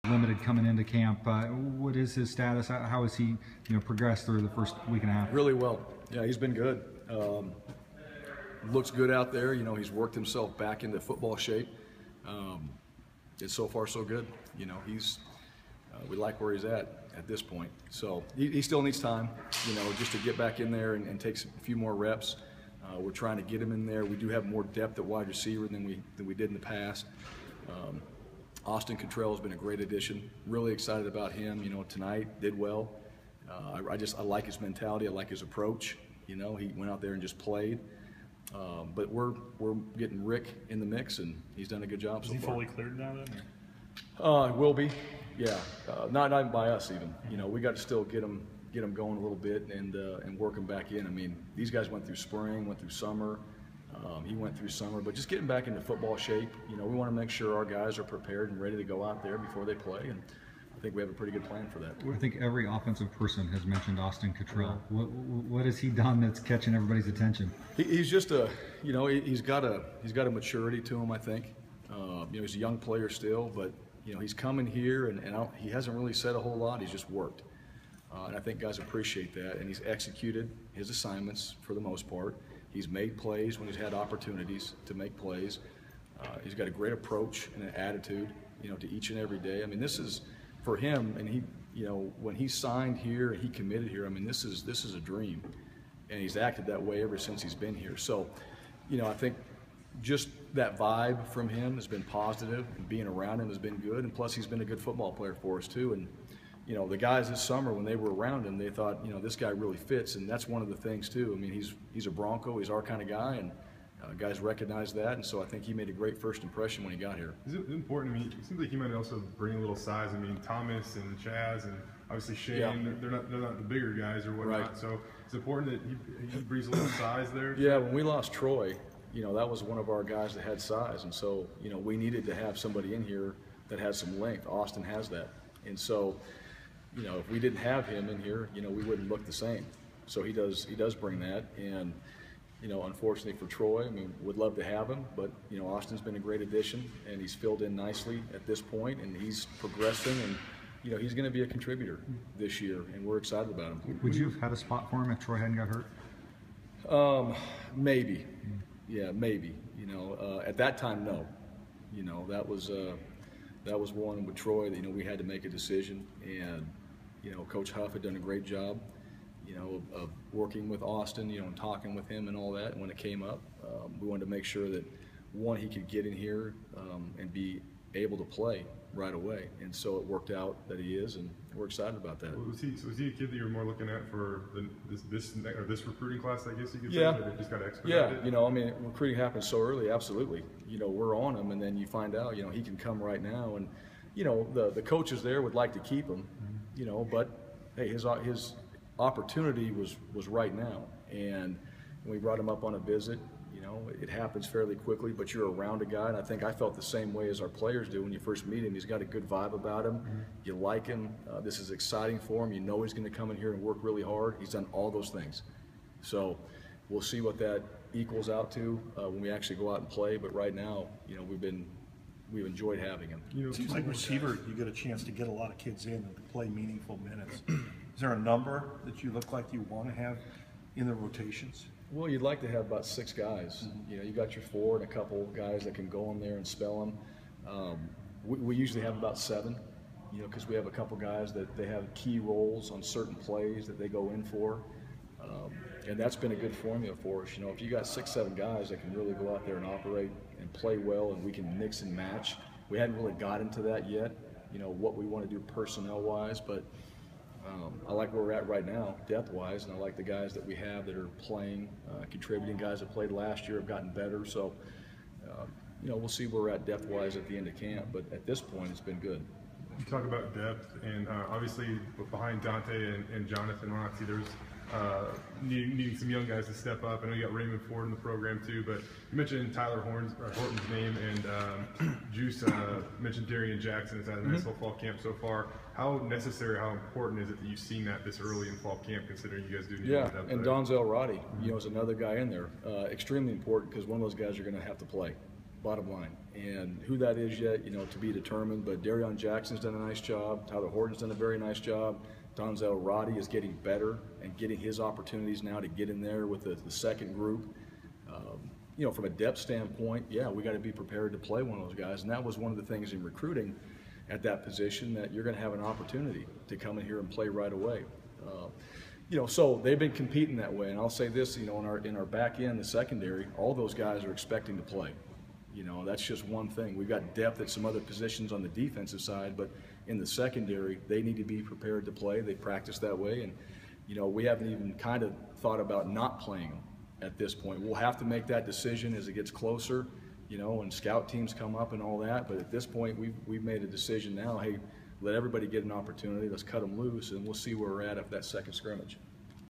limited coming into camp. What is his status? How has he, progressed through the first week and a half? Really well. Yeah, he's been good. Looks good out there. He's worked himself back into football shape. It's so far so good. We like where he's at this point. So he still needs time, just to get back in there and take a few more reps. We're trying to get him in there. We do have more depth at wide receiver than we did in the past. Austin Cottrell has been a great addition. Really excited about him. Tonight did well. I like his mentality. I like his approach. He went out there and just played. But we're getting Rick in the mix, and he's done a good job so far. Is he fully cleared now then? Will be. Yeah. Not even by us even. We got to still get him going a little bit and work him back in. I mean, these guys went through spring, went through summer. He went through summer, but just getting back into football shape. We want to make sure our guys are prepared and ready to go out there before they play, and I think we have a pretty good plan for that. I think every offensive person has mentioned Austin Cottrell. What has he done that's catching everybody's attention? He's just he's got a maturity to him, I think. He's a young player still, but he's coming here and he hasn't really said a whole lot. He's just worked, and I think guys appreciate that. And he's executed his assignments for the most part. He's made plays when he's had opportunities to make plays. He's got a great approach and an attitude, to each and every day. I mean, this is for him, and he, when he signed here and he committed here, I mean, this is a dream, and he's acted that way ever since he's been here. So, I think just that vibe from him has been positive, and being around him has been good, and plus he's been a good football player for us too. And the guys this summer, when they were around him, they thought, this guy really fits, and that's one of the things too. I mean, he's a Bronco, he's our kind of guy, and guys recognize that, and so I think he made a great first impression when he got here. Is it important? I mean, it seems like he might also bring a little size. I mean, Thomas and Chaz and obviously Shane, yeah. they're not the bigger guys or whatnot. Right. So it's important that he brings a little size there. Yeah, when we lost Troy, that was one of our guys that had size, and so we needed to have somebody in here that has some length. Austin has that, and so if we didn't have him in here, we wouldn't look the same. So he does bring that, and unfortunately for Troy, I mean, would love to have him, but Austin's been a great addition, and he's filled in nicely at this point, and he's progressing, and he's going to be a contributor this year, and we're excited about him. Would you have had a spot for him if Troy hadn't got hurt? Maybe. Yeah, maybe. At that time, no. That was one with Troy that we had to make a decision, and Coach Huff had done a great job, of working with Austin, and talking with him and all that. And when it came up, we wanted to make sure that one, he could get in here and be able to play right away, and so it worked out that he is, and we're excited about that. Was he a kid that you were more looking at for this recruiting class, I guess you could say? Yeah. That it just got expedited? Yeah, I mean, recruiting happens so early, absolutely. We're on him, and then you find out, he can come right now, and the coaches there would like to keep him, but hey, his opportunity was right now, and we brought him up on a visit. It happens fairly quickly, but you're around a guy, and I think I felt the same way as our players do when you first meet him. He's got a good vibe about him. You like him. This is exciting for him. He's going to come in here and work really hard. He's done all those things. So we'll see what that equals out to when we actually go out and play. But right now, we've enjoyed having him. It seems like receiver, you get a chance to get a lot of kids in and to play meaningful minutes. Is there a number that you look like you want to have in the rotations? Well, you'd like to have about 6 guys. You got your 4 and a couple guys that can go in there and spell them. We usually have about 7, because we have a couple guys that they have key roles on certain plays that they go in for. And that's been a good formula for us. If you got 6, 7 guys that can really go out there and operate and play well, and we can mix and match. We hadn't really got into that yet, what we want to do personnel-wise, but I like where we're at right now, depth-wise, and I like the guys that we have that are playing, contributing. Guys that played last year have gotten better, so we'll see where we're at depth-wise at the end of camp. But at this point, it's been good. You talk about depth, and obviously behind Dante and Jonathan Roxy, there's needing some young guys to step up. I know you got Raymond Ford in the program too, but you mentioned Tyler Horton's name, and Juice mentioned Darian Jackson has had a nice little fall camp so far. How necessary, how important is it that you've seen that this early in fall camp, considering you guys do need yeah, depth? And Donzel Roddy, is another guy in there. Extremely important, because one of those guys are going to have to play, bottom line. And who that is yet, to be determined. But Darion Jackson's done a nice job. Tyler Horton's done a very nice job. Donzel Roddy is getting better and getting his opportunities now to get in there with the second group. From a depth standpoint, yeah, we got to be prepared to play one of those guys. And that was one of the things in recruiting at that position, that you're going to have an opportunity to come in here and play right away. So they've been competing that way. And I'll say this, in our back end, the secondary, all those guys are expecting to play. That's just one thing. We've got depth at some other positions on the defensive side, but in the secondary, they need to be prepared to play. They practice that way, and we haven't even kind of thought about not playing them at this point. We'll have to make that decision as it gets closer, and scout teams come up and all that. But at this point, we've made a decision now. Hey, let everybody get an opportunity. Let's cut them loose, and we'll see where we're at after that second scrimmage.